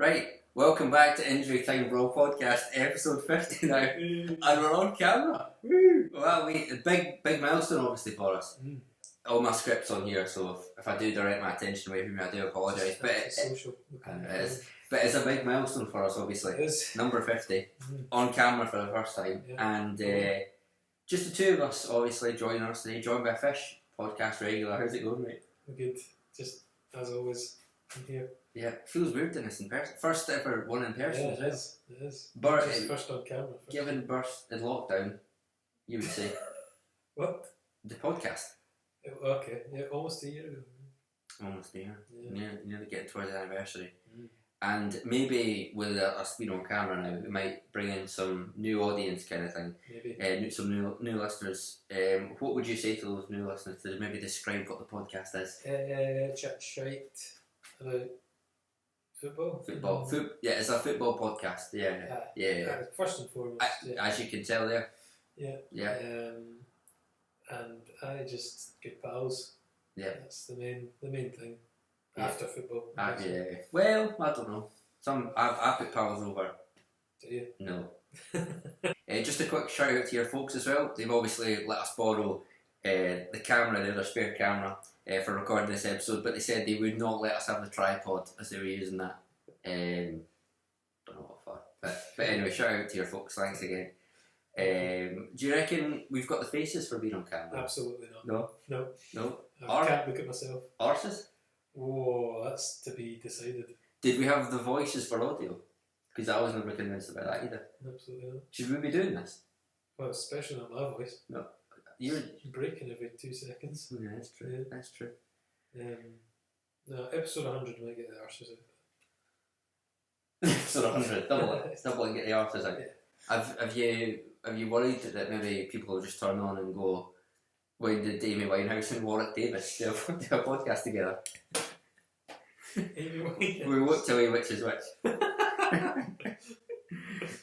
Right, welcome back to Injury Time Brawl Podcast, episode 50 now, and we're on camera. Well, a big milestone obviously for us. All my scripts on here, so if I do direct my attention away from me, I do apologise. But it's a big milestone for us, obviously. It is. Number 50, on camera for the first time, and just the two of us, obviously, joining us today, joined by Fish, podcast regular. How's it going, mate? We're good. Just as always, I'm here. Yeah, it feels weird doing this in person. First ever one in person. Yeah, it is. But first on camera. Given birth in lockdown, you would say. What? The podcast. Okay, yeah, almost a year ago. Almost a year. Yeah. Nearly getting towards the anniversary. And maybe with us being on camera now, we might bring in some new audience kind of thing. Maybe. Some new listeners. What would you say to those new listeners to maybe describe what the podcast is? Chat shite about football. Yeah, it's a football podcast. Yeah. First and foremost. As you can tell there. Yeah. And I just get pals. Yeah. That's the main thing. Yeah. After football. Yeah. Well, I don't know. I put pals over. Do you? No. Just a quick shout out to your folks as well. They've obviously let us borrow the camera, their spare camera, for recording this episode, but they said they would not let us have the tripod as they were using that. Don't know what for. But anyway, shout out to your folks. Thanks again. Do you reckon we've got the faces for being on camera? Absolutely not. No? I can't look at myself. Horses? Oh, that's to be decided. Did we have the voices for audio? Because I was never convinced about that either. Absolutely not. Should we be doing this? Well, especially not my voice. No. You're breaking every 2 seconds. Yeah, that's true. Yeah. That's true. No, episode 100 might get the arses out. Episode 100, double and get the arses out. Yeah. Have you worried that maybe people will just turn on and go, when did Amy Winehouse and Warwick Davis do a podcast together? Amy Winehouse. We won't tell you which is which.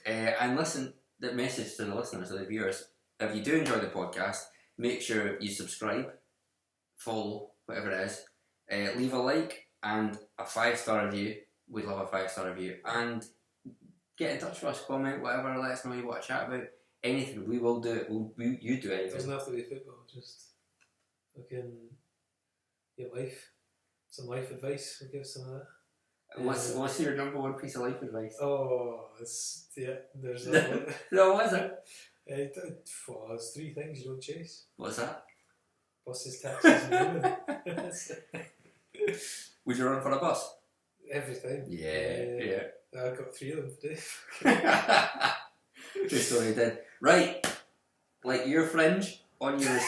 And listen, the message to the listeners or the viewers, if you do enjoy the podcast, make sure you subscribe, follow, whatever it is, leave a like and a 5-star review. We'd love a 5-star review. And get in touch with us, comment, whatever, let us know you want to chat about. Anything, we will do it. You do it. It doesn't have to be football, just fucking your life. Some life advice, we'll give some of that. What's your number one piece of life advice? Oh, there's No, what's it? It's 3 things you don't chase. What's that? Buses, taxis and women. Would you run for a bus? Every time. Yeah. I got 3 of them today. True story, did. Right, like your fringe on your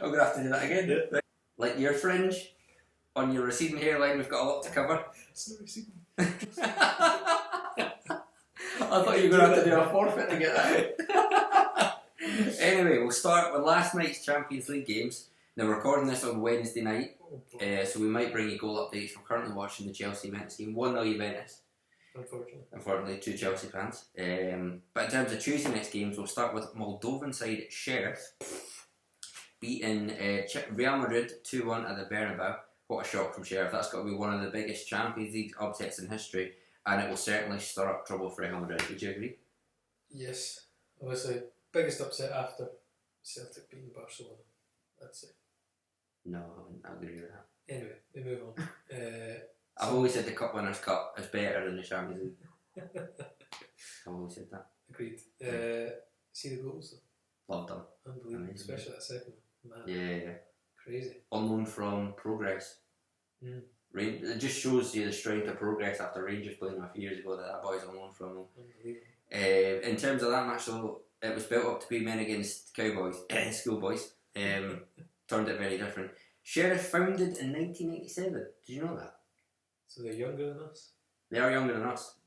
I'm going to have to do that again. Yeah. Right. Like your fringe on your receding hairline, we've got a lot to cover. It's not receding. I thought you were going to have to do a forfeit to get that out. Anyway, we'll start with last night's Champions League games. Now, we're recording this on Wednesday night, so we might bring you goal updates. We're currently watching the Chelsea-Juventus game. 1-0 Juventus. Unfortunately, 2 Chelsea fans. But in terms of Tuesday night's games, we'll start with Moldovan side Sheriff beating Real Madrid 2-1 at the Bernabeu. What a shock from Sheriff. That's got to be one of the biggest Champions League upsets in history, and it will certainly stir up trouble for Real Madrid. Would you agree? Yes. Obviously, biggest upset after Celtic beating Barcelona. That's it. No, I wouldn't agree with that. Anyway, we move on. I've always said the Cup Winners' Cup is better than the Champions League. I've always said that. Agreed. See the goals though? Loved them. Unbelievable. Amazing. Especially that second one. Man. Yeah. Crazy. On loan from Progress. It just shows you the strength of Progress after Rangers playing a few years ago that boy's on loan from them. Unbelievable. In terms of that match though, it was built up to be men against Cowboys, schoolboys. Turned it very different. Sheriff founded in 1997. Did you know that? So they're younger than us? They are younger than us.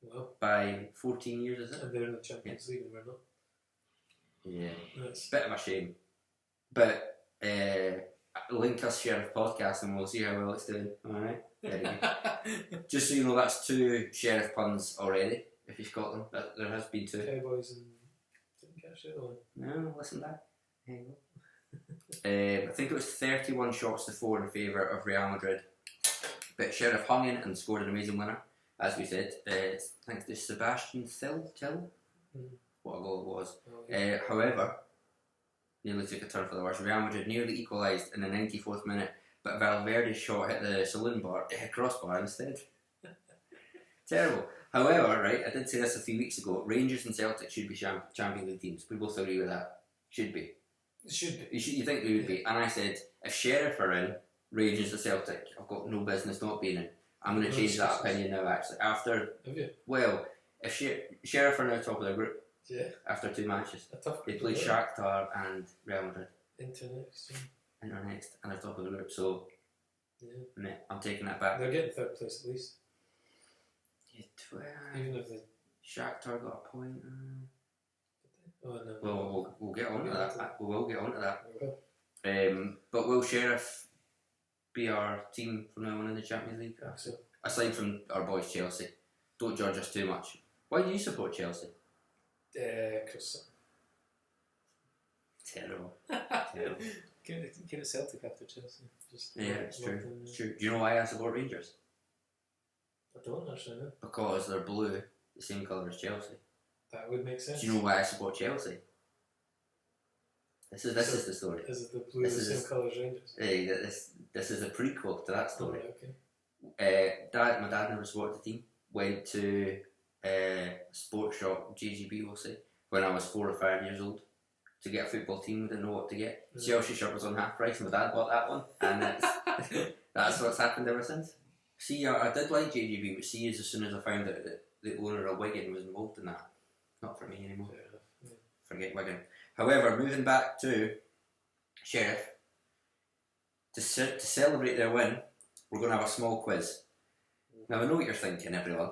Wow. By 14 years, is it? And they're in the Champions League and we're not. Yeah. Nice. Bit of a shame. But link us Sheriff podcast and we'll see how well it's doing. Alright? Very good. Just so you know, that's 2 Sheriff puns already, if you've got them. There has been 2. Cowboys and... Didn't catch the other one. No, listen back. There you go. I think it was 31 shots to 4 in favour of Real Madrid. But Sheriff hung in and scored an amazing winner. as we said, thanks to Sebastian Till. What a goal it was. Oh, yeah. However, nearly took a turn for the worse. Real Madrid nearly equalised in the 94th minute, but Valverde's shot hit the saloon bar, crossbar instead. Terrible. However, right, I did say this a few weeks ago. Rangers and Celtic should be Champions League teams. We both agree with that. Should be. It should be. You think they would be? And I said, if Sheriff are in, Rangers or Celtic, I've got no business not being in. I'm going to change that opinion now. Actually, after Have you? well, if Sheriff are now top of their group, Yeah. after 2 matches, A tough they group, play yeah. Shakhtar and Real Madrid. Internet. Inter next, and they're top of the group. So, Yeah. meh, I'm taking that back. They're getting third place at least. Even if they. Shakhtar got a point. Oh no. Well, we'll get on to that. We will get on to that. We will. But will Sheriff be our team from now on in the Champions League? I think so. Aside from our boys Chelsea, don't judge us too much. Why do you support Chelsea? Because. Terrible. Get a Celtic after Chelsea. Just Yeah, it's love true. them. It's true. Do you know why I support Rangers? I don't actually know. Because they're blue, the same colour as Chelsea. That would make sense. Do you know why I support Chelsea? This is the story. Is it the blue This the is same colour as Rangers? Hey, this is a prequel to that story. Oh, okay. My dad never supported the team. Went to a sports shop, JGB we'll say, when I was 4 or 5 years old. To get a football team, we didn't know what to get. Yeah. Chelsea shirt was on half price, and my dad bought that one, and that's what's happened ever since. See, I did like JGB, but see, as soon as I found out that the owner of Wigan was involved in that, not for me anymore. Fair enough. Yeah. Forget Wigan. However, moving back to Sheriff, to celebrate their win, we're going to have a small quiz. Now, I know what you're thinking, everyone.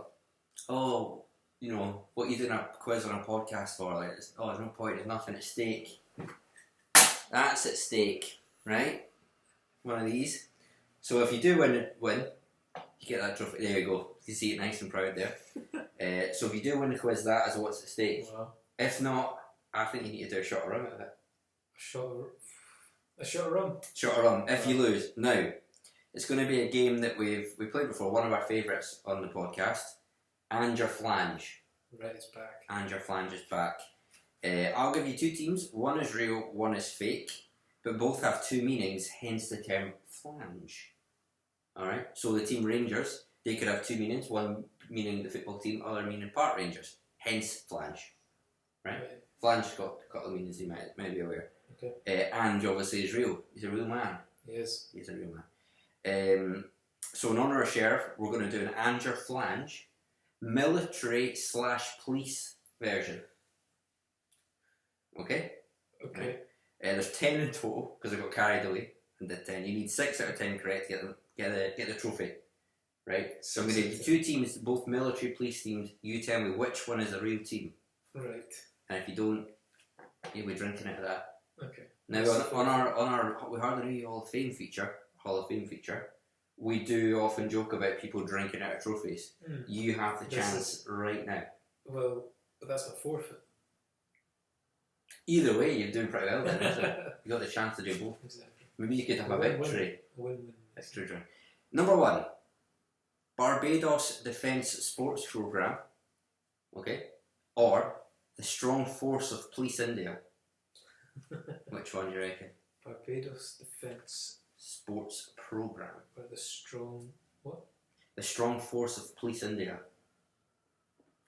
Oh, you know, what are you doing a quiz on a podcast for? Like, there's no point, there's nothing at stake. That's at stake, right? One of these. So if you do win, you get that trophy. There you go. You see it nice and proud there. So if you do win the quiz, that is what's at stake. Wow. If not, I think you need to do a shot of rum out of it. A shot of rum. Shot of rum. If you lose, now it's going to be a game that we played before. One of our favourites on the podcast. And your flange. Right, it's back. And your flange is back. I'll give you 2 teams. One is real, one is fake. But both have 2 meanings, hence the term flange. Alright? So the team Rangers, they could have 2 meanings. One meaning the football team, other meaning Park Rangers. Hence flange. Right? Flange got a couple of meanings, you might be aware. Okay. And obviously is real. He's a real man. He is. He's a real man. So in honour of Sheriff, we're going to do an and your flange military/police version. Okay? Okay. Right. There's 10 in total because I got carried away and did 10. You need 6 out of 10 correct to get the trophy. Right? So I'm going to give you 2 teams, both military police teams. You tell me which one is a real team. Right. And if you don't, you'll be drinking out of that. Okay. Now on our We Hardly Know You Hall of Fame feature, we do often joke about people drinking out of trophies. You have the chance right now. Well, but that's my forfeit. Either way, you're doing pretty well then, isn't it? You got the chance to do both. Exactly. Maybe you could have a victory. Win-win. Victory drink. Number 1, Barbados Defence Sports Programme. Okay? Or the Strong Force of Police India. Which one do you reckon? Barbados Defence Sports Programme. Or the strong... What? The Strong Force of Police India.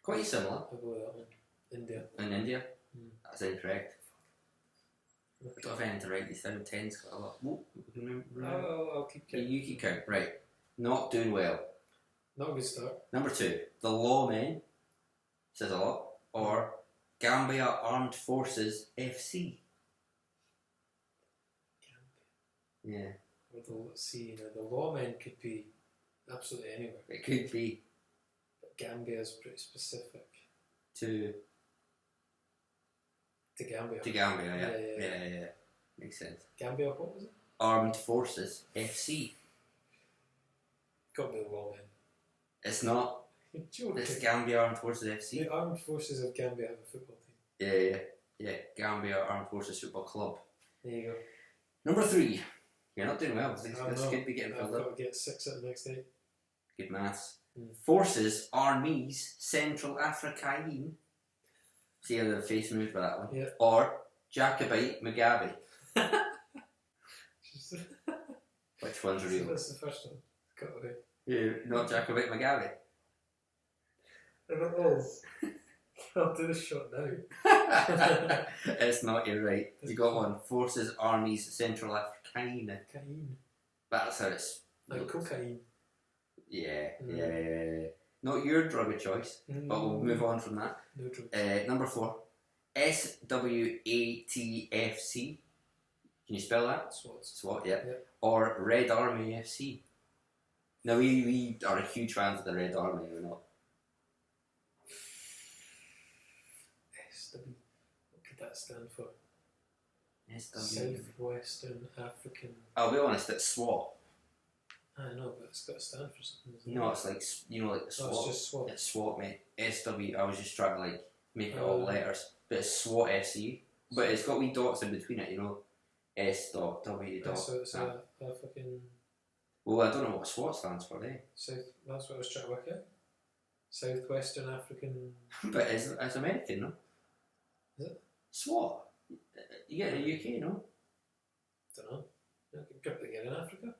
Quite similar. I'll go with that one. India. In India? That's incorrect. I Okay. don't have anything to write these down. 10's got a lot. Whoa, remember? I'll keep counting. You keep count. Right. Not doing well. Not a good start. Number 2, the Lawmen. Says a lot. Or Gambia Armed Forces FC. Yeah. Or the lawmen could be absolutely anywhere. It could be But Gambia is pretty specific. to Gambia. Gambia, yeah. Makes sense. Gambia, what was it? Armed Forces FC. Got to be the lawmen. It's not. You're joking. It's Gambia Armed Forces FC. The armed forces of Gambia have a football team. Yeah. Gambia Armed Forces Football Club. There you go. Number 3. You're not doing well. This I could be getting I've filled up. got to get 6 out of the next 8. Good maths. Forces Armies Central Africaine. See how the face moved by that one? Yeah. Or Jacobite Mugabe. Which one's real? That's the first one. Cut away. Yeah, not Jacobite Mugabe. I don't know. I'll do this shot now. It's not, you're right. You got one. Forces Armies Central Africaine. Cocaine. That's how it's. Like cocaine. Yeah. Not your drug of choice, but we'll move on from that. No drugs. Number 4. SWATFC. Can you spell that? SWAT, yeah. Or Red Army FC. Now we are huge fans of the Red Army, or not? What could that stand for? SW. Southwestern African. I'll be honest, it's SWAT. I know, but it's got to stand for something. Isn't it? No, it's like, like the SWAT. No, it's just SWAT. It's SWAT, mate. SW. I was just trying to make it all letters, but it's SWAT FC. But it's got wee dots in between it, S dot W dot. So it's a fucking. Well, I don't know what SWAT stands for, eh? That's what I was trying to work out. Southwestern African. But it's American, no? Is it? SWAT. You get it in the UK, no? Don't know. You could probably get in Africa.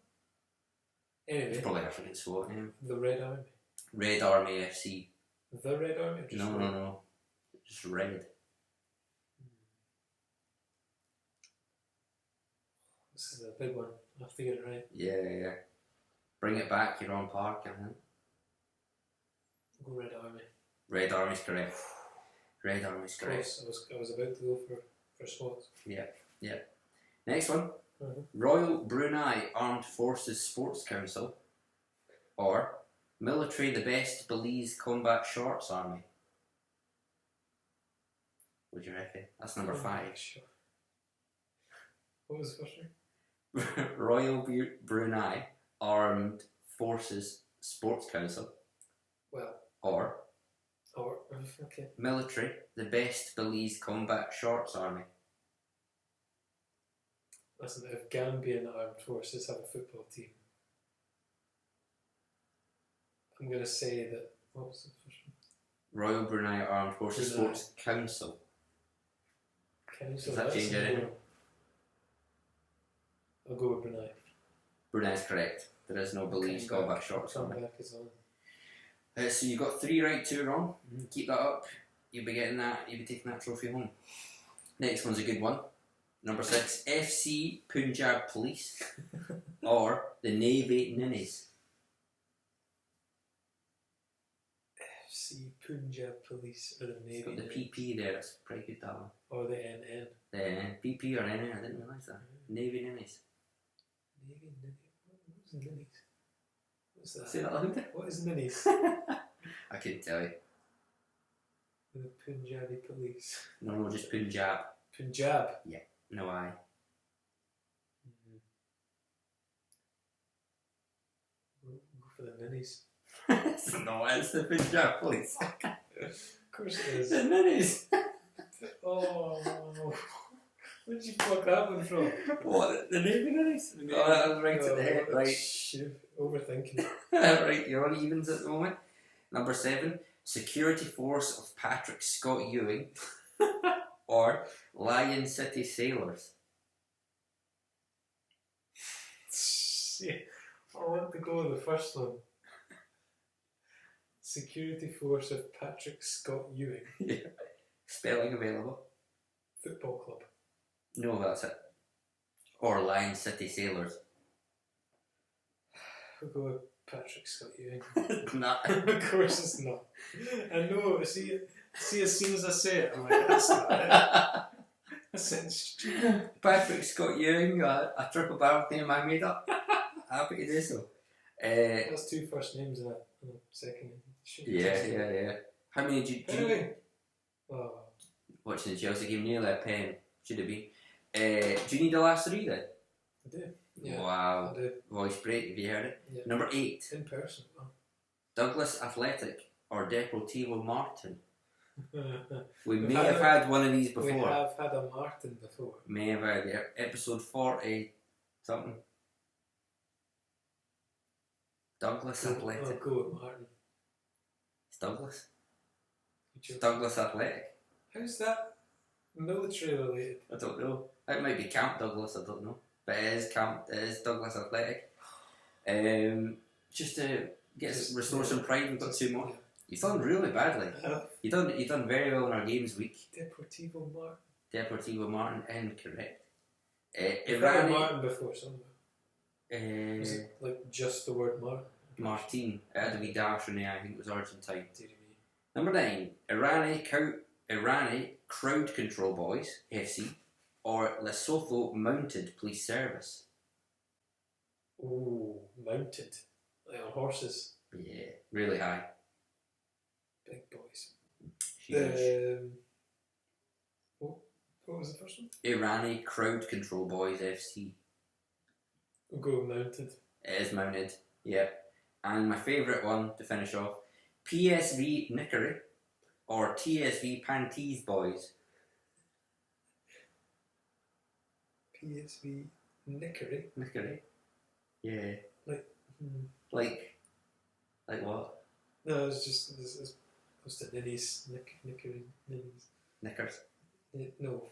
Anyway. It's probably African SWAT, yeah. The Red Army. Red Army FC. The Red Army? Or just No, Red? no. Just red. This is a big one. I have to get it right. Yeah. Bring it back, you're on park, I think. Go Red Army. Red Army's correct. Red Army's correct. Close. I was about to go for SWAT. Yeah. Next one. Mm-hmm. Royal Brunei Armed Forces Sports Council. Or Military the Best Belize Combat Shorts Army. What do you reckon? That's number 5. Sure. What was the first one? Royal Brunei Armed Forces Sports Council. Well. Or okay. Military the Best Belize Combat Shorts Army. Listen, if Gambian armed forces have a football team, I'm going to say that. What was the first one? Royal Brunei Armed Forces Sports Council. Council. Does that change anything? I'll go with Brunei. Brunei's correct. There is no Belize Combat Shorts Army. Comeback is on. So you got 3 right, 2 wrong. Keep that up. You'll be getting that. You'll be taking that trophy home. Next one's a good one. Number 6, FC Punjab Police or the Navy Ninnies. FC Punjab Police or the Navy. It's got the PP there. That's pretty good, that one. Or the NN. The PP or NN. I didn't realise that. Navy Ninnies. Navy Ninnies. What's Ninnies? What's that? Say that louder. What is Ninnies? I couldn't tell you. The Punjabi Police. No, just Punjab. Punjab? Yeah. No, I. Go for the Ninnies. No, it's the Punjab Police. Of course it is. The Ninnies. Oh. Where did you pluck that one from? What? The Navy Ninnies? Oh, that was right to the head. Right. Shit. Overthinking. Right, you're on evens at the moment. Number 7, Security Force of Patrick Scott Ewing or Lion City Sailors. I want to go with the first one. Security Force of Patrick Scott Ewing. Yeah. Spelling available. Football club. No, that's it. Or Lion City Sailors. We'll go with Patrick Scott Ewing. Nah. Of course it's not. I know, see, as soon as I say it, I'm like, that's not it. That sounds stupid. Patrick Scott Ewing, a triple barrel name I made up. Happy to do so. That's 2 first names and a second name. Yeah. How many do you... Anyway. Oh. Watching the Chelsea game, nearly a pen. Should it be? Do you need the last 3 then? I do. Yeah, wow. I do. Voice break, have you heard it? Yeah. Number 8. In person. Oh. Douglas Athletic or Deportivo Martin. We We've may had have had one of these We before. have had a Martin before. May have had episode 40 something. Douglas Athletic. I'll go with Martin. It's Douglas. It's Joking. Douglas Athletic. How's that military related? I don't know. It might be Camp Douglas, I don't know. But it is Douglas Athletic. Just to restore some pride, we've got 2 more. Yeah. You've done really badly. You've done very well in our games week. Deportivo Martin. Incorrect. I've heard Martin before somewhere. Was it like just the word Martin? Martin. It had to be dash in there, I think it was Argentine. Dear me. Number 9. Irani Crowd Control Boys, FC, or Lesotho Mounted Police Service. Ooh, mounted. Like on horses. Yeah, really high. Big boys. Huge. What was the first one? Irani Crowd Control Boys, FC. We'll go mounted. It is mounted, yep. And my favourite one to finish off, PSV Nickery or TSV Panties Boys. PSV Nickery? Nickery? Yeah. Like Like what? No, it's close to Ninnies. Nickery. Ninnies. Knickers. No.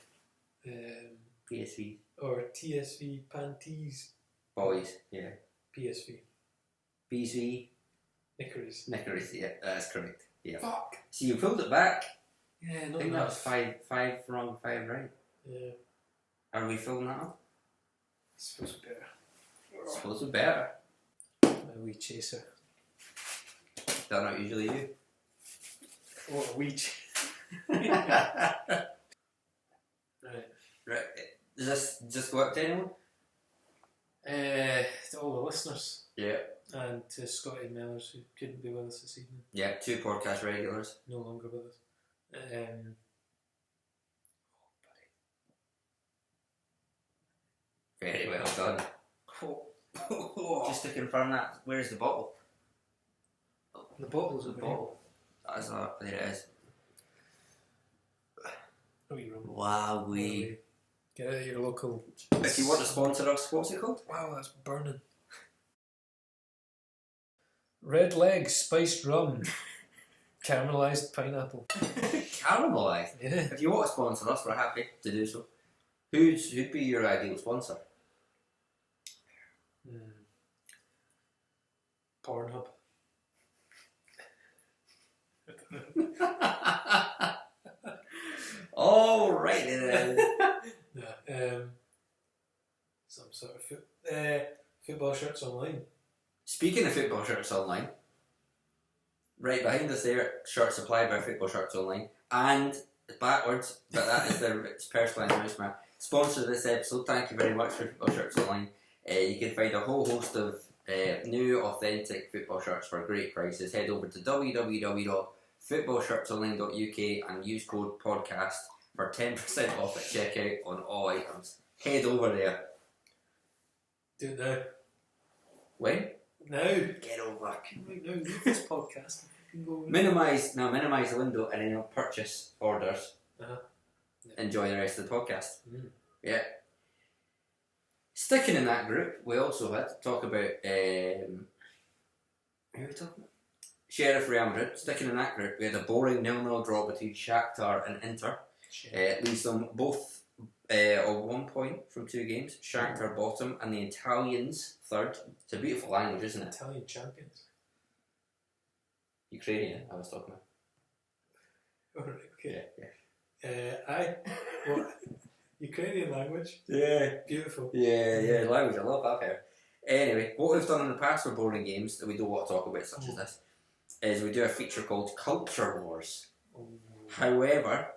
PSV. Or TSV Panties. Boys, yeah. PSV. PSV. Nickeries. Nickeries, yeah, that's correct. Yeah. Fuck! So you pulled it back. Yeah, I not think that was enough. five wrong, 5 right. Yeah. Are we filling that up? Suppose we're better. Suppose we're better. A wee chaser. That's not usually you. What a wee chaser. Right. Right. Does this just go up to anyone? To all the listeners Yeah. and to Scotty Mellors who couldn't be with us this evening, Yeah, 2 podcast regulars. no longer with us. Very well done. Just to confirm that, where's the bottle? The bottle's The over bottle. That's not, there it is. here. Wee rumble. Wow, we. Get out of your local. If you want to sponsor us, what's it called? Wow, that's burning. Red leg spiced rum, caramelised pineapple. Caramelised. Yeah. If you want to sponsor us, we're happy to do so. Who'd be your ideal sponsor? Pornhub. All right then. Yeah. Some sort of football shirts online. Speaking of football shirts online, right behind us there, shirt supplied by Football Shirts Online, and backwards, but that is the personalised mouse man. Sponsor this episode. Thank you very much for Football Shirts Online. You can find a whole host of new, authentic football shirts for great prices. Head over to www.footballshirtsonline.uk and use code podcast for 10% off at checkout on all items. Head over there. Do it now. When? Now. Get over. Right now, leave this podcast. Minimise the window and then you'll purchase orders. Uh-huh. Yeah. Enjoy the rest of the podcast. Mm. Yeah. Sticking in that group, we also had to talk about who are we talking about? Sheriff Real Madrid. Sticking in that group, we had a boring 0-0 draw between Shakhtar and Inter. Leaves them both on 1 point from 2 games. Shakhtar bottom and the Italians third. It's a beautiful language, isn't it? Italian champions. Ukrainian, I was talking about. Alright, okay. Yeah. What? Ukrainian language? Yeah. Beautiful. Yeah, language, I love that there. Anyway, what we've done in the past for boring games that we don't want to talk about, such as this, is we do a feature called Culture Wars. Oh. However,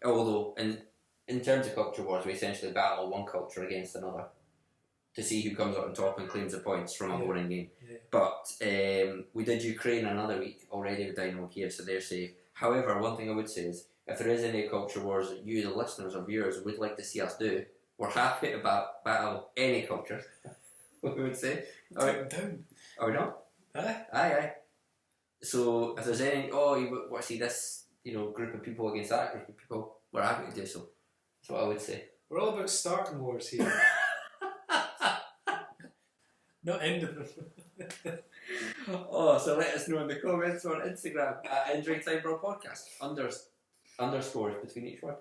although in terms of Culture Wars, we essentially battle one culture against another to see who comes up on top and claims the points from a boring game. Yeah. But we did Ukraine another week already with Dynamo Kiev, so they're safe. However, one thing I would say is, if there is any culture wars that you, the listeners or viewers, would like to see us do, we're happy to battle any culture. What we would say. Take them down. Are we not? Aye. So if there's any, you want to see this, group of people against that group of people, we're happy to do so. That's what I would say. We're all about starting wars here. Not ending them. Oh, so let us know in the comments on Instagram at Injury Time Brawl Podcast. Underscores between each word.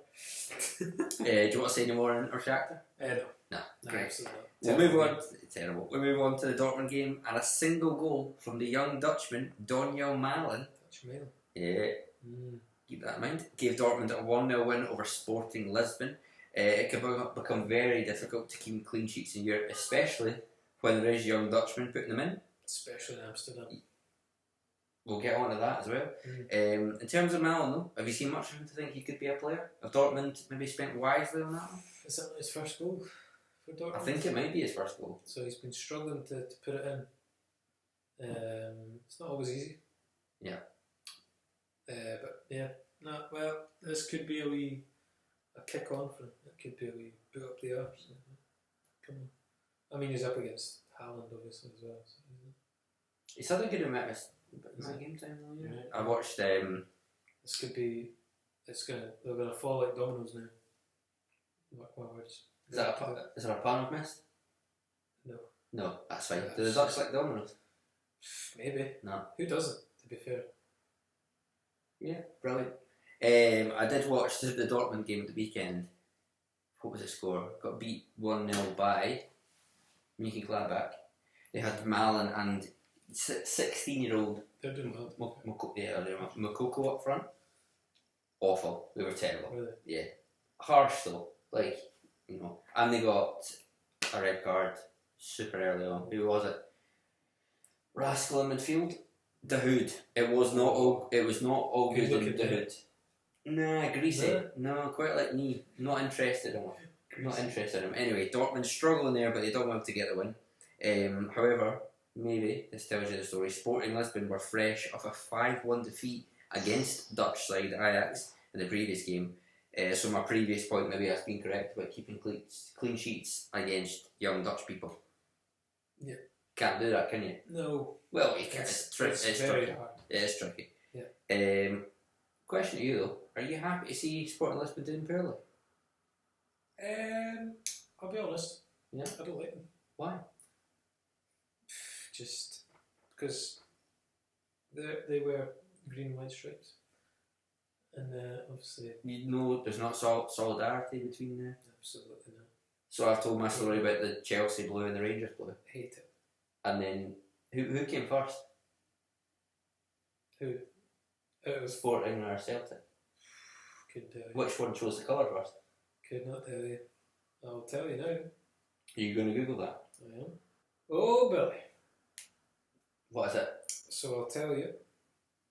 Do you want to say any more on Shakhtar? No. No. No, Great. absolutely not. We'll move on. Terrible. We'll move on to the Dortmund game and a single goal from the young Dutchman Donjel Malen. Dutchman. Yeah. Keep that in mind. Gave Dortmund a 1-0 win over Sporting Lisbon. It can become very difficult to keep clean sheets in Europe, especially when there is young Dutchmen putting them in. Especially in Amsterdam. We'll get on to that as well. In terms of Malen, though, have you seen much of him to think he could be a player? Have Dortmund maybe spent wisely on that one? Is that his first goal for Dortmund? I think it might be his first goal. So he's been struggling to put it in. It's not always easy. Yeah. But yeah, no. Well, this could be a kick on for him. It could be a wee boot up the arse. Come on. I mean, he's up against Haaland obviously as well. So He's had a good amount of game time though. Yeah. Right. I watched. this could be. They're gonna fall like dominoes now. What words? Is there a pun I've missed? No. No, that's fine. Do the Dutch like dominoes? Maybe. No. Who doesn't? To be fair. Yeah, brilliant. I did watch the Dortmund game at the weekend. What was the score? Got beat 1-0 by Mönchengladbach. They had Malen and 16-year-old They're doing well. Mokoko up front. Awful. They were terrible. Really? Yeah. Harsh though. Like, you know. And they got a red card super early on. Who was it? Rascal in midfield. The Hood. It was not all good in the Hood. Nah, greasy. No, quite like me. Not interested in him. Not interested in him. Anyway, Dortmund struggling there, but they don't want to get the win. However, maybe this tells you the story. Sporting Lisbon were fresh off a 5-1 defeat against Dutch side Ajax in the previous game. So my previous point maybe has been correct about keeping clean sheets against young Dutch people. Yeah. Can't do that, can you? No. Well, you can. It's very tricky. hard. It is tricky. Yeah. Question to you though: are you happy to see Sporting Lisbon doing poorly? I'll be honest. Yeah. I don't like them. Why? Just because they wear green and white stripes, and obviously You know, there's not solidarity between them. absolutely not. So I've told my story about the Chelsea blue and the Rangers blue, Hate it. and then who came first? Who? It was Sporting or Celtic? Couldn't tell you. Which one chose the colour first? Could not tell you. I'll tell you now. Are you going to Google that? I am. Oh, Billy. What is it? So I'll tell you.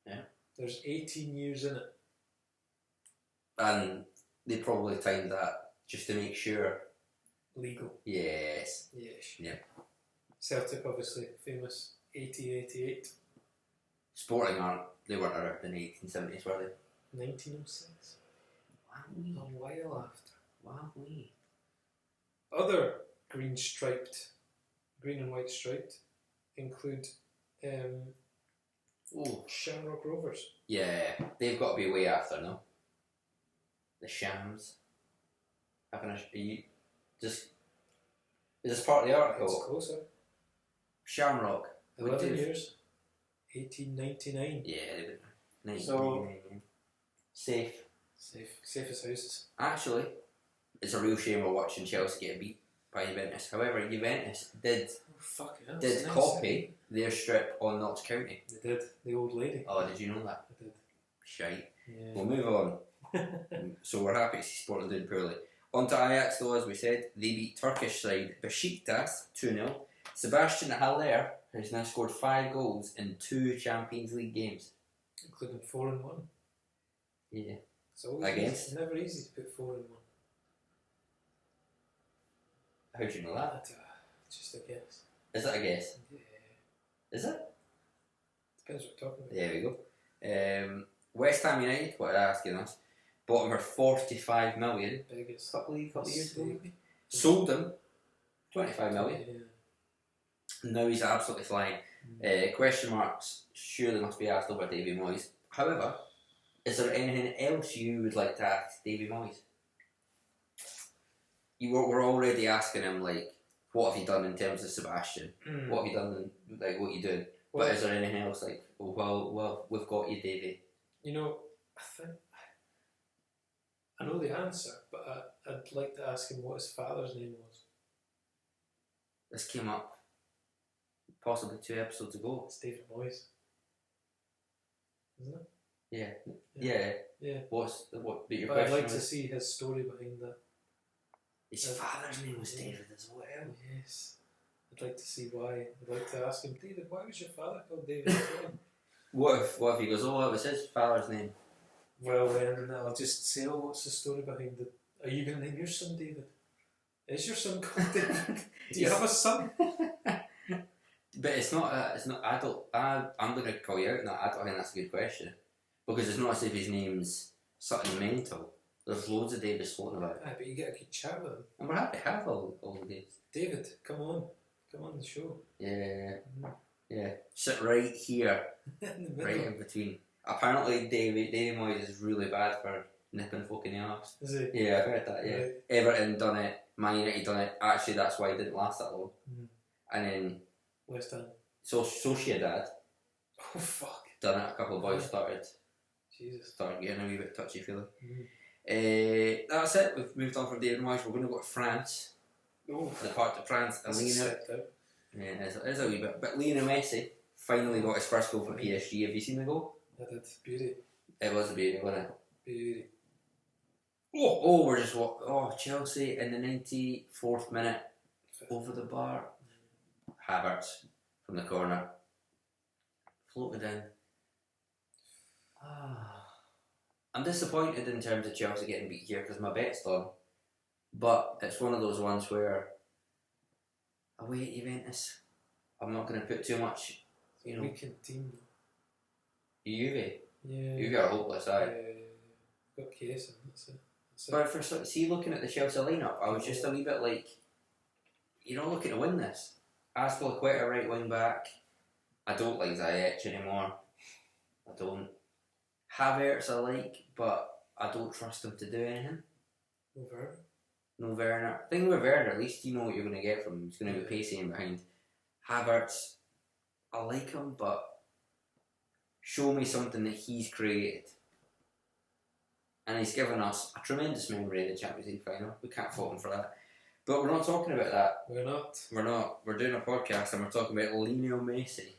Yeah. There's 18 years in it. And they probably timed that just to make sure. Legal. Yes. Yes. Yeah. Celtic, obviously, famous 80-88. Sporting aren't. They weren't around in the 1870s, were they? 1906. Wow. A while after. Wow. Other green and white striped include Shamrock Rovers. Yeah, they've got to be way after, no? The Shams. Is this part of the article? It's closer. Shamrock. 11 years. 1899. Yeah, they've been 1999. So- Safe. Safe as houses. Actually, it's a real shame we're watching Chelsea get beat by Juventus. However, Juventus did Oh, fuck it. did copy their strip on Notts County. They did. The old lady. Oh, did you know that? They did. Shite. Yeah. We'll move on. So we're happy to see Sporting doing poorly. On to Ajax though, as we said, they beat Turkish side Besiktas 2-0. Sebastian Haller has now scored 5 goals in 2 Champions League games. Including 4 and 1. Yeah. It's always Against? It's never easy to put 4 and 1. How do you know that? Just a guess. Is that a guess? Yeah. Is it? Depends what we're talking about. There we go. West Ham United, what did I ask you this? Bought him for 45 million Biggest couple of years ago. mistake. Sold him 25 million. Yeah. Now he's absolutely flying. Question marks surely must be asked over Davy Moyes. However, is there anything else you would like to ask Davy Moyes? We're already asking him, like, what have you done in terms of Sebastian? What have you done in, like, what you doing? Well, but is there anything else like, well, we've got you, Davey? You know, I know the answer, but I'd like to ask him what his father's name was. This came up possibly 2 episodes ago. It's David Moyes, isn't it? Yeah. What? But your But I'd question like to was, see his story behind that. his father's name was David as well. Yes. I'd like to see why. I'd like to ask him, David, why was your father called David as well? What if he goes, oh, it was his father's name? Well, then I'll just say, oh, what's the story behind it? Are you going to name your son David? Is your son called David? Do you have a son? But it's not. I'm going to call you out on that. I don't think that's a good question because it's not as if his name's something mental. There's loads of Davids floating about. Aye, but you get a good chat with him. And we're happy to have all the Davids. David, come on the show. Yeah. Sit right here, In the middle. right in between. Apparently, Davy Moyes is really bad for nipping folk in the arse. Is he? Yeah, I've heard that. Yeah, Right. Everton done it. Man United done it. Actually, that's why it didn't last that long. And then West Ham. Sociedad Oh, fuck. done it. A couple of boys started Jesus. getting a wee bit touchy feely. That's it. We've moved on from David Moyes. We're going to go to France. Oh, The part of France. And Lionel. Yeah, it's a wee bit. But Lionel Messi finally got his first goal for PSG. Have you seen the goal? I did. Beauty. It was a beauty, wasn't it? Beauty. We're just Chelsea in the 94th minute over the bar. Havertz from the corner, floated in. I'm disappointed in terms of Chelsea getting beat here because my bet's done. But it's one of those ones where away at Juventus, I'm not going to put too much. Weekend team. Juve. Yeah. Juve are hopeless, aye. Got case and that's it. But see, looking at the Chelsea lineup, I was just a wee bit like, you're not looking to win this. Azpilicueta right wing back. I don't like Ziyech anymore. I don't. Havertz I like, but I don't trust him to do anything. No Werner. Thing with Werner, at least you know what you're going to get from him. He's going to be pacey in behind. Havertz, I like him, but show me something that he's created. And he's given us a tremendous memory of the Champions League final. We can't fault him for that. But we're not talking about that. We're not. We're doing a podcast and we're talking about Lionel Messi.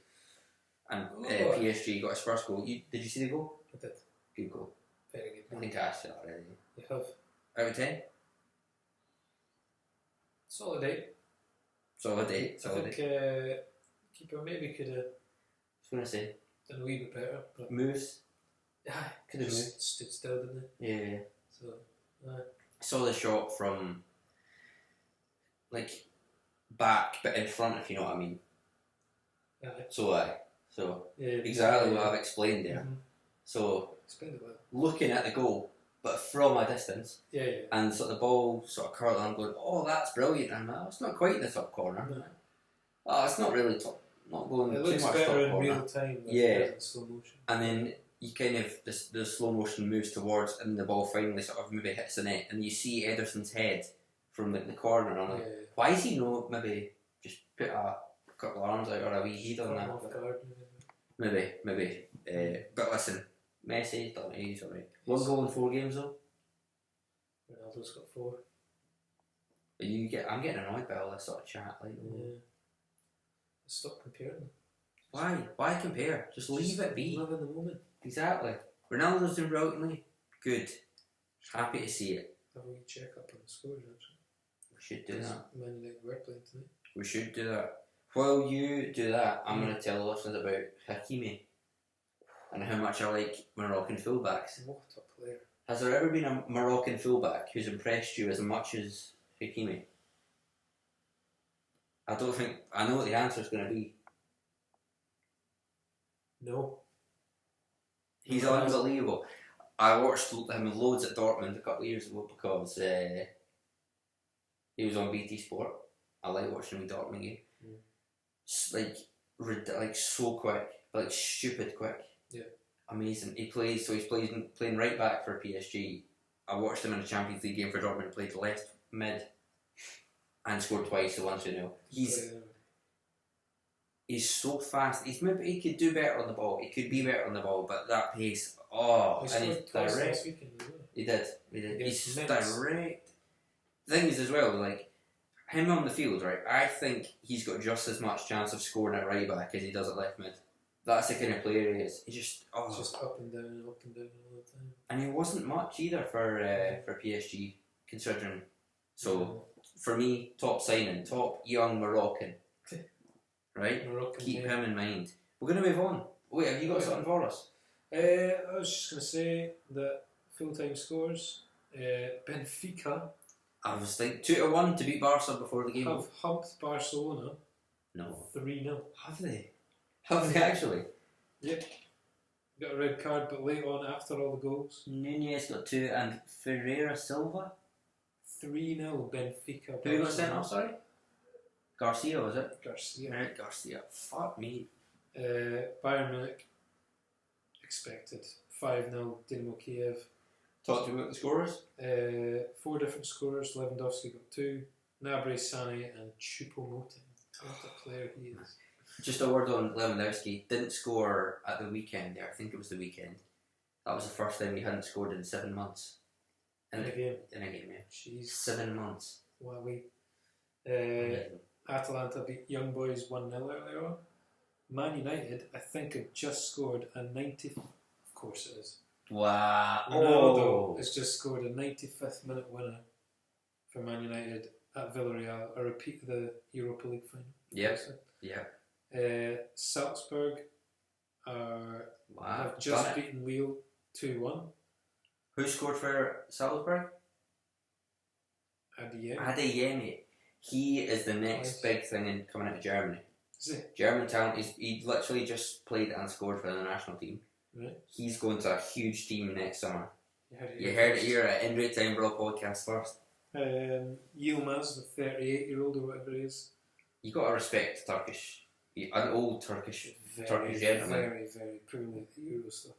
And PSG got his first goal. Did you see the goal? I did. Good goal. Very good. I think I asked you that already. You have. Out of 10? Solid 8. Solid 8. I think keeper maybe could have I was going to say. done a wee bit better. But Moves. could have stood still, didn't they? Yeah. So, Saw the shot from like back but in front, if you know what I mean. So exactly what I've explained there. So explained it well. Looking at the goal but from a distance. Yeah. And so the ball sort of curled and I'm going, oh, that's brilliant. And I'm like, oh, it's not quite in the top corner. No. Oh, it's not really top, not going It too looks much better top in corner. real time than Yeah. it does in slow motion. And then you kind of, the slow motion moves towards and the ball finally sort of maybe hits the net and you see Ederson's head from the corner and I'm like, why is he not maybe just put a couple of arms out or a wee head on that? Off guard, Maybe. But listen, Messi, done it, he's alright. 1 goal in 4 games though. Ronaldo's got 4. I'm getting annoyed by all this sort of chat. Like, Stop comparing. Why compare? Just leave it be. Live in the moment. Exactly. Ronaldo's doing brilliantly. Good. Happy to see it. Have a wee check up on the scores actually. We should do that. Man United were playing tonight. We should do that. While you do that, I'm going to tell the listeners about Hakimi and how much I like Moroccan fullbacks. What a player. Has there ever been a Moroccan fullback who's impressed you as much as Hakimi? I don't think... I know what the answer is going to be. No. He's unbelievable. I watched him loads at Dortmund a couple of years ago because he was on BT Sport. I like watching him in Dortmund game. Like so quick, like stupid quick. Yeah. Amazing. He's playing right back for PSG. I watched him in a Champions League game for Dortmund. He played left mid. and scored twice, so 1-2-0. He's so fast. He could do better on the ball. He could be better on the ball, but that pace. And he's direct. He did. He's direct. The thing is, as well, like him on the field, right? I think he's got just as much chance of scoring at right back as he does at left mid. That's the kind of player he is. He's just just up and down all the time. And he wasn't much either for PSG, considering. So for me, top signing, top young Moroccan. Right? Keep him in mind. We're going to move on. Wait, have you got something for us? I was just going to say that full-time scores, Benfica. I was thinking 2-1 to beat Barca before the game. Have humped Barcelona. No. 3-0. Have they? Have they actually? Yep. Got a red card, but late on after all the goals. Nunez got 2 and Ferreira Silva? 3-0 Benfica. Who got sent off, sorry? Garcia, was it? Garcia. Right, Garcia. Fuck me. Bayern Munich expected 5-0 Dynamo Kiev. Talk to me about the scorers. 4 different scorers. Lewandowski got 2. Gnabry, Sané and Choupo-Moting. What a player he is. Just a word on Lewandowski. Didn't score at the weekend there. I think it was the weekend. That was the first time he hadn't scored in 7 months. In a game, yeah. Jeez. 7 months. Wow. Atalanta beat Young Boys 1-0 earlier on. Man United, I think, have just scored a 90th. Of course it is. Wow. Ronaldo has just scored a 95th minute winner for Man United at Villarreal, a repeat of the Europa League final. Yes. Yeah. Salzburg have just beaten Lille 2-1. Who scored for Salzburg? Adeyemi. He is the next big thing in coming out of Germany. Is he? German talent. He literally just played and scored for the national team. Right. He's going to a huge team next summer. You heard it here at Injury Time Brawl podcast first. Yilmaz, the 38-year-old or whatever he is. You got to respect Turkish, an old Turkish gentleman. Very, very poorly at the Euro stuff.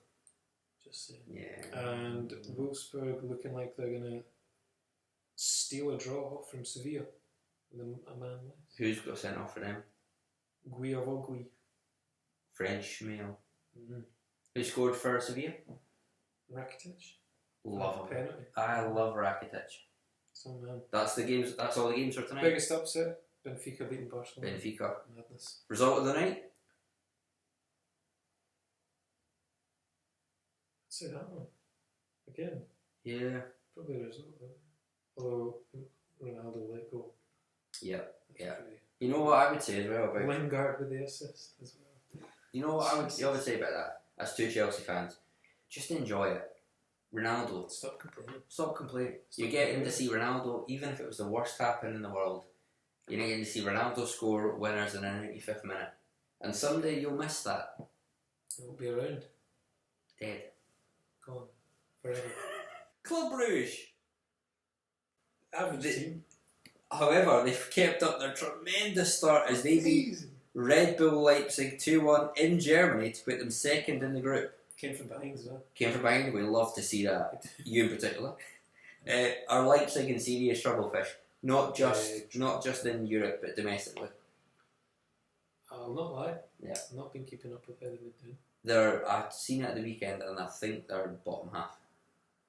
Just saying. Yeah. And Wolfsburg looking like they're going to steal a draw from Sevilla with a man less. Who's got sent off for them? Guiavogui. French male. Mm-hmm. Who scored for Sevilla? Rakitic. Love him. Penalty. I love Rakitic. Some man. That's the games. That's all the games for tonight. Biggest upset. Benfica beating Barcelona. Benfica. Madness. Result of the night? I'd say that one. Again. Yeah. Probably the result though. Although Ronaldo let go. Yeah. You know what I would say as well about Lingard with the assist as well. You know what I would say about that? As 2 Chelsea fans, just enjoy it. Ronaldo. Stop complaining. You're getting to see Ronaldo, even if it was the worst happen in the world. You're getting to see Ronaldo score winners in the 95th minute. And someday you'll miss that. It won't be around. Dead. Gone. Forever. Club Brugge. Average team. However, they've kept up their tremendous start as they beat Red Bull Leipzig 2-1 in Germany to put them second in the group. Came from behind as well. Came from behind. We love to see that. You in particular. Are Leipzig in serious trouble, Fish? Not just in Europe, but domestically. I'll not lie. Yeah. I've not been keeping up with how they've been doing. I've seen it at the weekend, and I think they're bottom half.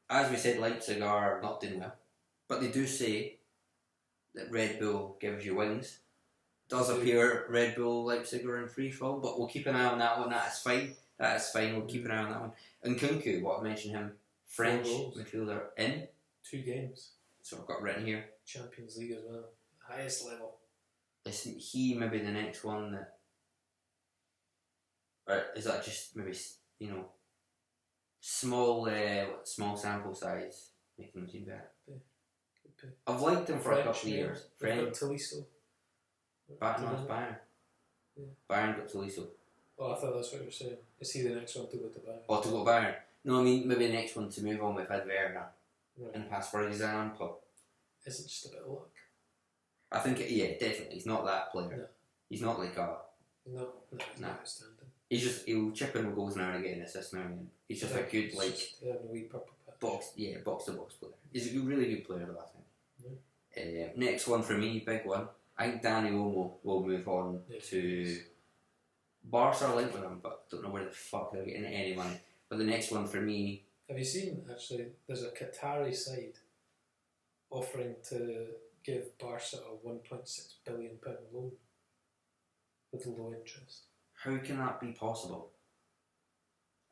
As we said, Leipzig are not doing well, but they do say that Red Bull gives you wings. Does appear Red Bull Leipzig are in free fall, but we'll keep an eye on that one. That is fine. We'll keep an eye on that one. And Kunku, what I mentioned him, French midfielder in 2 games. So I've got written here. Champions League as well. Highest level. Isn't he maybe the next one that? Or is that just maybe small sample size making him seem better? I've liked him for a couple of years. Tolisso. Bayern. Yeah. Bayern got Tolisso. Oh, I thought that's what you were saying. Is he the next one to go to Bayern? Or to go to Bayern? No, I mean maybe the next one to move on. We've had Werner in the past, for example. Is it just a bit of luck? I think, definitely. He's not that player. No. He's not like a... No, he's not outstanding. He'll chip in with goals now and again, assists now and again. He's just a good, a wee purple patch. box-to-box player. He's a really good player though, I think. Next one for me, big one. I think Danny Olmo will move on to Barca. Linked with him, but don't know where the fuck they're getting any money. But the next one for me. Have you seen, actually, there's a Qatari side offering to give Barca a £1.6 billion loan with low interest. How can that be possible?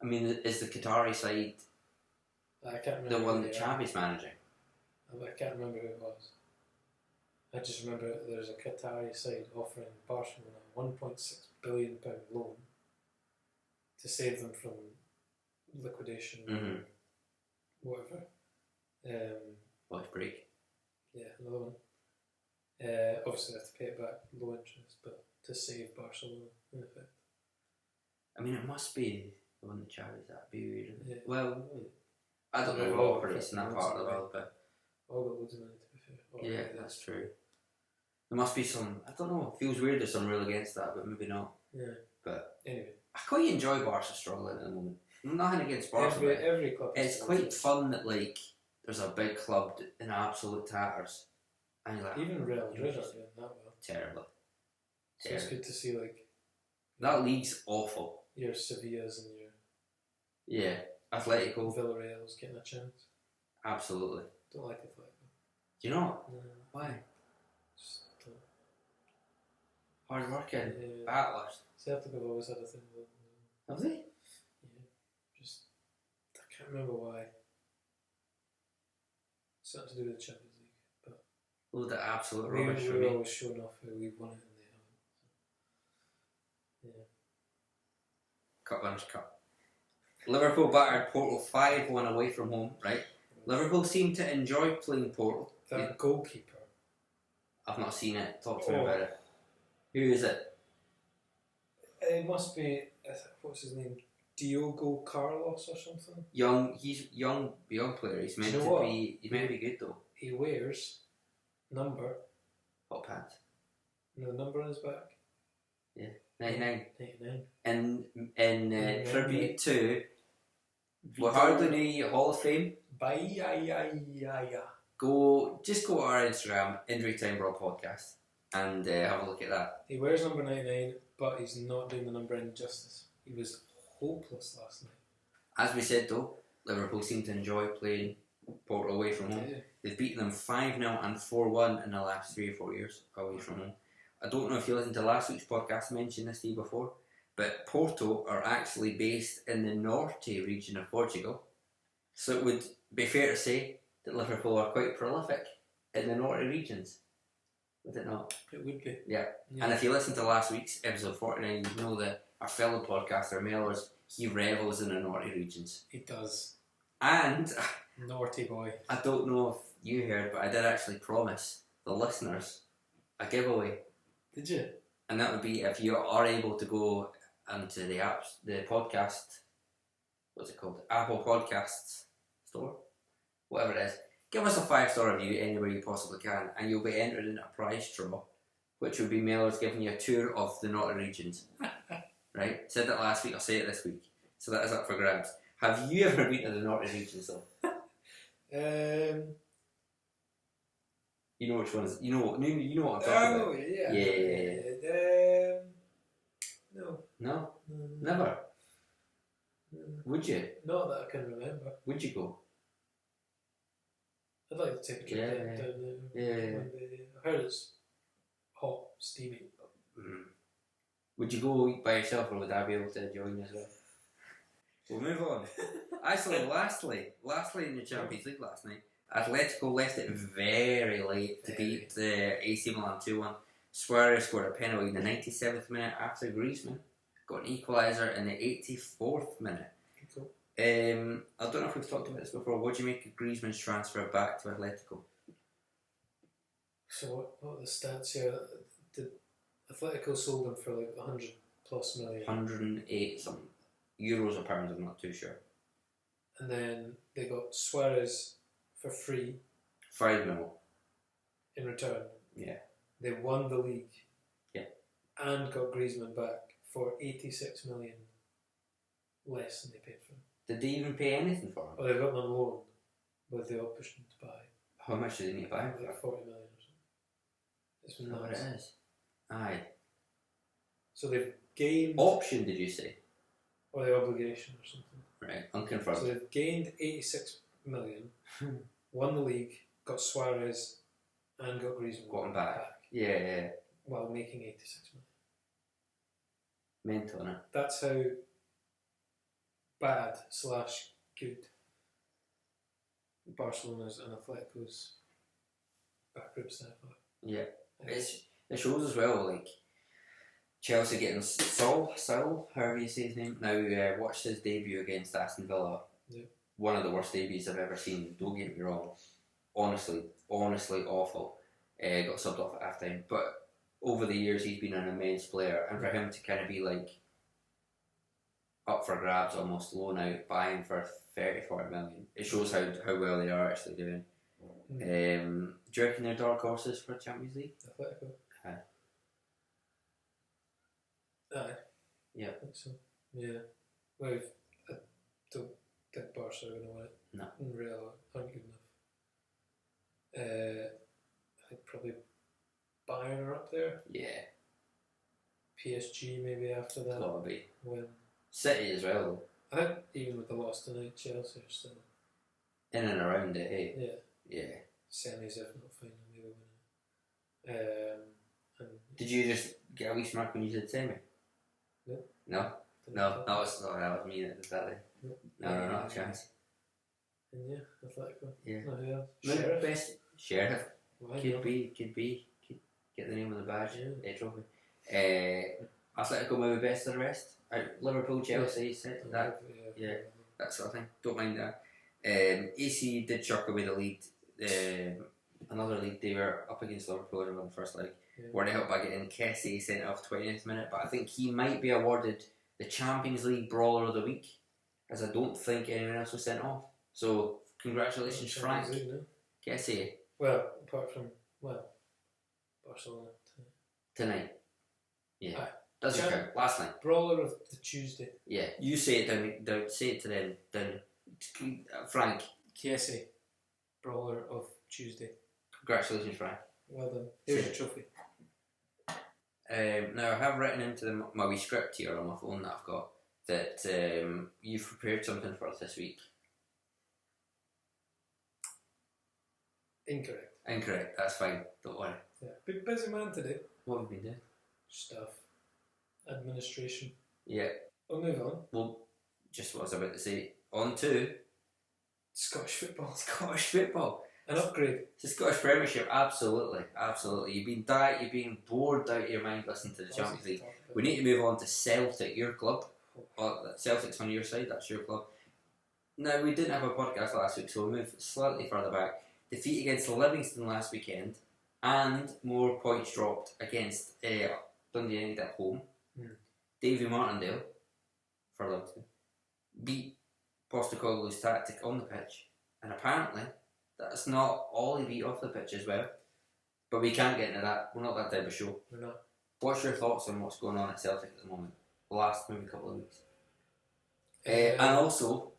I mean, is the Qatari side I can't remember the one that Xavi's managing? I can't remember who it was. I just remember there's a Qatari side offering Barcelona a £1.6 billion loan to save them from liquidation or whatever. Watch break. Yeah, another one. Obviously, they have to pay it back, low interest, but to save Barcelona, in effect. I mean, it must be the one that Xavi's at. Be weird. Yeah. Well, I don't know They've what all operates in that got part of the loads world, but all got loads of money, to be fair. yeah, that's true. There must be some. I don't know. It feels weird there's some rule against that, but maybe not. Yeah. But anyway, I quite enjoy Barca struggling at the moment. Nothing against Barca. Every club. It's quite fun that like there's a big club in absolute tatters, and you're like, even Real Madrid are doing that well. Terribly. So it's good to see like that league's awful. Your Sevillas and your Atletico, Villarreal's getting a chance. Absolutely. Don't like Atletico. Do you not? No. Why? Just don't. Hard working, battlers. Celtic have always had a thing with them. Have they? Yeah. Just I can't remember why. Something to do with the Champions League, but The absolute rubbish for we're me. always showing off how we won it and they haven't. Yeah. Cutlands Cup. Liverpool battered Porto 5-1 away from home, right? Liverpool seem to enjoy playing Porto. That goalkeeper. I've not seen it. Talk to me about it. Who is it? It must be, what's his name? Diogo Carlos or something? He's young player. He's meant You know to what? be. He's meant to be good though. He wears number. Hot pants. And the number on his back. 99. 99. In tribute to we hardly knew you Hall of Fame. Just go to our Instagram, Injury Time Brawl Podcast, and have a look at that. He wears number 99, but he's not doing the number any justice. He was hopeless last night. As we said though, Liverpool seem to enjoy playing Porto away from home. Yeah. They've beaten them 5-0 and 4-1 in the last 3 or 4 years away from home. I don't know if you listened to last week's podcast, I mentioned this to you before, but Porto are actually based in the Norte region of Portugal. So it would be fair to say that Liverpool are quite prolific in the Norte regions. Would it not? It would be. Yeah. And if you listen to last week's episode 49, you know that our fellow podcaster, Mellors, he revels in the Norte regions. He does. And Naughty boy. I don't know if you heard, but I did actually promise the listeners a giveaway. Did you? And that would be if you are able to go onto the apps, the podcast, what's it called? Apple Podcasts store, whatever it is. Give us a 5-star review anywhere you possibly can, and you'll be entered in a prize draw, which would be Mellors giving you a tour of the Northern regions. Right? Said that last week, I'll say it this week. So that is up for grabs. Have you ever been to the Northern regions though? You know which ones? You know what I'm talking about. Yeah. No. No? Never? Would you? Not that I can remember. Would you go? I'd like to take a trip down there. Yeah. One day. I heard it's hot, steamy. Would you go by yourself, or would I be able to join you as well? We'll move on. Actually, lastly in the Champions League last night, Atletico left it very late to beat AC Milan 2-1. Suarez scored a penalty in the 97th minute after Griezmann got an equaliser in the 84th minute. Cool. I don't know if we've talked about this before. What do you make of Griezmann's transfer back to Atletico? So what are the stats here? Did Atletico sold him for like 100 plus million? 108 something. Euros or pounds, I'm not too sure. And then they got Suarez for free 5 mil. in return. Yeah. They won the league. Yeah. And got Griezmann back for 86 million less than they paid for him. Did they even pay anything for him? Well, they got him on loan with the option to buy. How much did they need to buy him Like for? 40 million or It's Is that what it nuts. is? Aye. So they've gained, Option, did you say? or the obligation or something. Right, unconfirmed. So they've gained 86 million, won the league, got Suarez, and got Griezmann Got him back. Yeah. while making 86 million. Mental, innit? That's how bad / good Barcelona's and Atletico's backrib staff are. Yeah. It shows as well, like, Chelsea getting Saul, however you say his name, now watched his debut against Aston Villa. Yeah. One of the worst debuts I've ever seen, don't get me wrong. Honestly awful. Got subbed off at half time. But over the years, he's been an immense player. And for him to kind of be like up for grabs, almost loan out, buying for 30-40 million, it shows how well they are actually doing. Do you reckon they're dark horses for Champions League? Atletico. Aye. Aye. Yeah. I think so. Yeah. Well, I don't think Barca are going to win it. No. And Real aren't good enough. I think probably Bayern are up there. Yeah. PSG maybe after that. Probably. When City as well, I think even with the loss tonight, Chelsea are still in and around it, hey? Yeah. semis, if not final, maybe winning. And Did you just get a wee smirk when you said semi? No. No? No, that was me that did that then. No, not a chance. And yeah, Atletico. Yeah. No, who else? No, Sheriff. best Sheriff. Why Could not? be. Could get the name of the badge, Yeah. trophy. Atletico maybe best of the rest. Liverpool, Chelsea, City, that sort of thing. Don't mind that. AC did chuck away the lead. Another league they were up against Liverpool in the first leg. Yeah. Were helped by getting Kessie sent off 20th minute, but I think he might be awarded the Champions League Brawler of the Week, as I don't think anyone else was sent off. So congratulations, Frank Kessie. Well, apart from Barcelona Tonight. Yeah. Aye. Doesn't count. Last night. Brawler of the Tuesday. Yeah. You say it down say it to them down. Frank. Kessie, Brawler of Tuesday. Congratulations, Frank. Well done. Here's your trophy. Now I have written into my wee script here on my phone that I've got that you've prepared something for us this week. Incorrect, that's fine, don't worry. Yeah. Big busy man today. What have we been doing? Stuff. Administration. Yeah. We'll move on. Well, just what I was about to say. On to Scottish football. Scottish football. An upgrade. It's the Scottish Premiership, absolutely. You've been bored out of your mind listening to the Champions League. We need to move on to Celtic, your club. Celtic's on your side, that's your club. Now, we didn't have a podcast last week, so we'll move slightly further back. Defeat against Livingston last weekend, and more points dropped against Dundee United at home. Davy Martindale, for Livingston, beat Postecoglou's tactic on the pitch, and apparently that's not all he beat off the pitch as well. But we can't get into that. We're not that type of show. We're not. What's your thoughts on what's going on at Celtic at the moment? The last maybe couple of weeks. And also,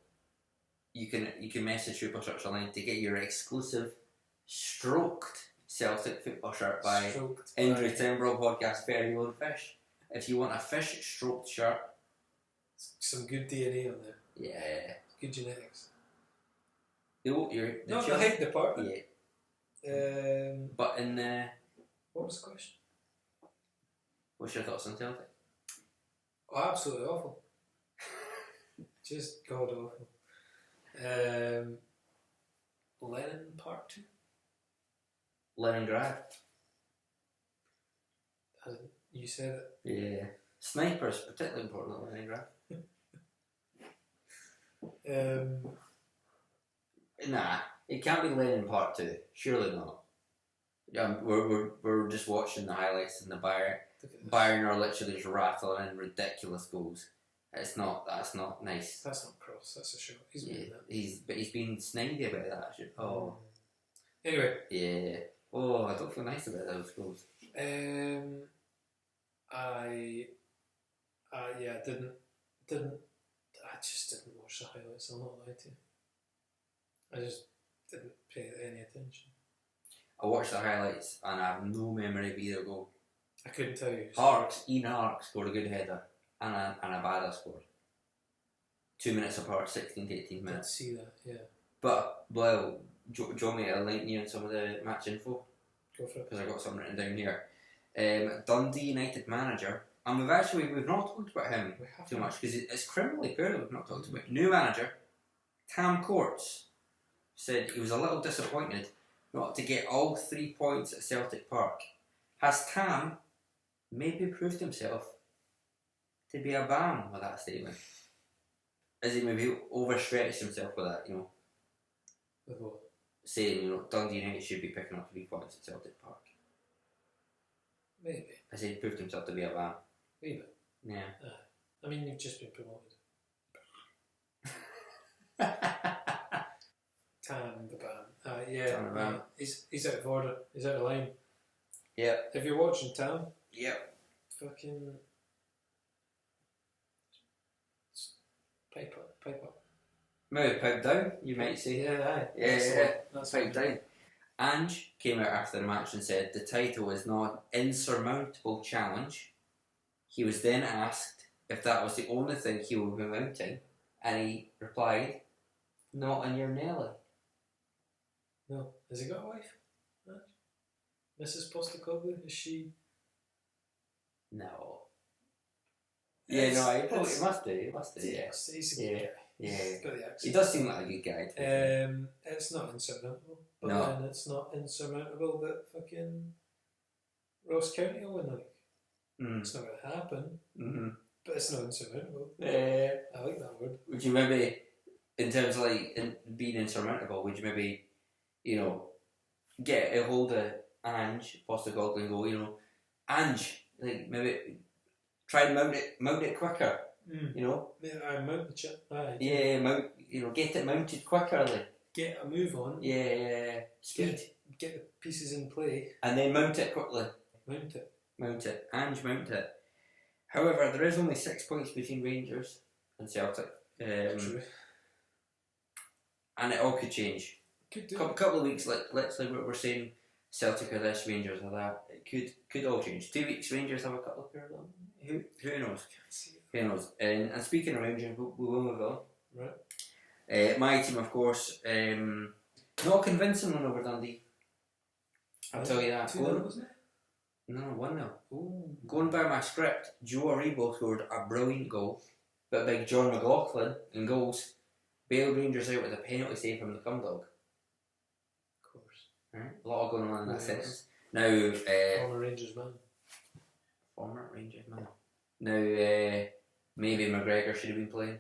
you can message Super Structure Line to get your exclusive stroked Celtic football shirt by Injury Time Brawl Podcast Very Own Fish. If you want a fish stroked shirt, some good DNA on there. Yeah. Good genetics. Not the height department. Yeah. But in the... What was the question? What's your thoughts on Celtic? Oh, absolutely awful. Just god awful. Lennon Part 2? Leningrad. You said it. Yeah. Snipers, particularly important at Leningrad. Nah, it can't be Lenin Part 2. Surely not. We're just watching the highlights and the Bayern are literally just rattling in ridiculous goals. That's not nice. That's not cross, that's a shot. He's been that. He's been snidey about that shit. Oh. Anyway. Yeah. Oh, I don't feel nice about those goals. I just didn't watch the highlights, I'll not lie to you. I just didn't pay any attention. I watched the highlights and I have no memory of either goal. I couldn't tell you. Ian Harks scored a good header and a bad scored. 2 minutes apart, 16 to 18 I did minutes. see that, yeah. But, well, do you want me to link you on some of the match info? Go for it. Because I got something written down here. Dundee United manager, and we've not talked about him too much because it's criminally poor that we've not talked about. New manager, Tam Courts, said he was a little disappointed not to get all 3 points at Celtic Park. Has Tam maybe proved himself to be a bam with that statement? Has he maybe overstretched himself with that, you know? With what? Saying, you know, Dundee United should be picking up 3 points at Celtic Park. Maybe. Has he proved himself to be a bam? Maybe. Yeah. I mean, you've just been promoted. Tam the bam. Yeah. Tam the bam. He's out of order. He's out of line. Yeah. If you're watching Tam, fucking pipe up. Maybe pipe down, you might say. Yeah. That's pipe down. Ange came out after the match and said the title is not an insurmountable challenge. He was then asked if that was the only thing he would be mounting, and he replied, "Not on your Nelly." No. Has he got a wife? Mrs. Postecoglou? Is she? No. Yeah, no, he must do. He must do. Yeah. He's a good guy. Yeah. He's got the accent. He does seem like a good guy. It's not insurmountable. But No. then it's not insurmountable that fucking Ross County will win the league. It's not going to happen. Mm-hmm. But it's not insurmountable. I like that word. Would you maybe, in terms of like being insurmountable, would you maybe, you know, get a hold of Ange Postecoglou and go, you know, Ange, like maybe try and mount it quicker, you know? I mount the chip. Yeah, get it mounted quicker, like. Get a move on. Yeah, speed. Get the pieces in play. And then mount it quickly. Mount it. Ange, mount it. However, there is only 6 points between Rangers and Celtic. True. And it all could change. Could do. Couple of weeks, like let's say we're saying Celtic are this, Rangers are that. It could all change. 2 weeks, Rangers have a couple of pairs on. Who knows? Who knows? And speaking of Rangers, we will move on. Right. My team, of course, not convincing one over Dundee. I'll tell you that. 2-0, wasn't it? No, 1-0. Going by my script, Joe Aribo scored a brilliant goal, but big John McLaughlin in goals bailed Rangers out with a penalty save from the Cumdog. Of course. Right? A lot going on in that sentence. Now, Former Rangers man. Now, maybe McGregor should have been playing.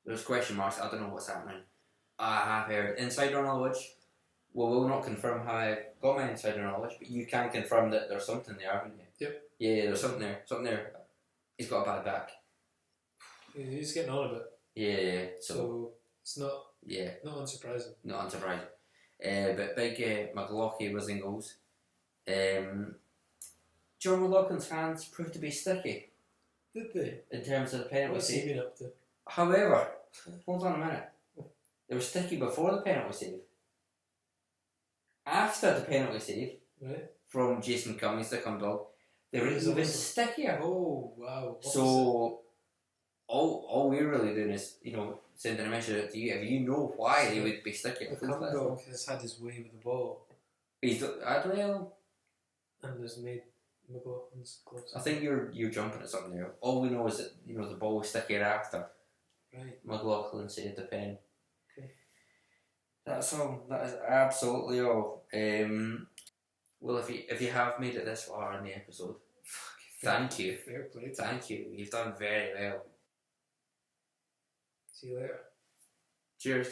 There's question marks. I don't know what's happening. I have heard insider knowledge. We will not confirm how I got my insider knowledge, but you can confirm that there's something there, haven't you? Yep. Yeah, there's something there. He's got a bad back. He's getting on a bit. Yeah. So it's not. Yeah. Not unsurprising. Not unsurprising. But big McLaughlin was in goals. John McLaughlin's hands proved to be sticky. Did they? In terms of the penalty What's he save. been up to? However, hold on a minute. They were sticky before the penalty save. After the penalty save, right, from Jason Cummings, the Cumdog, they were even stickier. Oh, wow. So, all we're really doing is, you know, sending a message to you. If you know why they would be stickier. The Cumdog has had his way with the ball. And has made McLaughlin's close. I think you're jumping at something there. All we know is that, you know, the ball was stickier after. Right. McLaughlin saved the pen. Okay. That's all. That is absolutely all. Well, if you have made it this far in the episode, thank you. Fair play. Thank you. You've done very well. See you later. Cheers.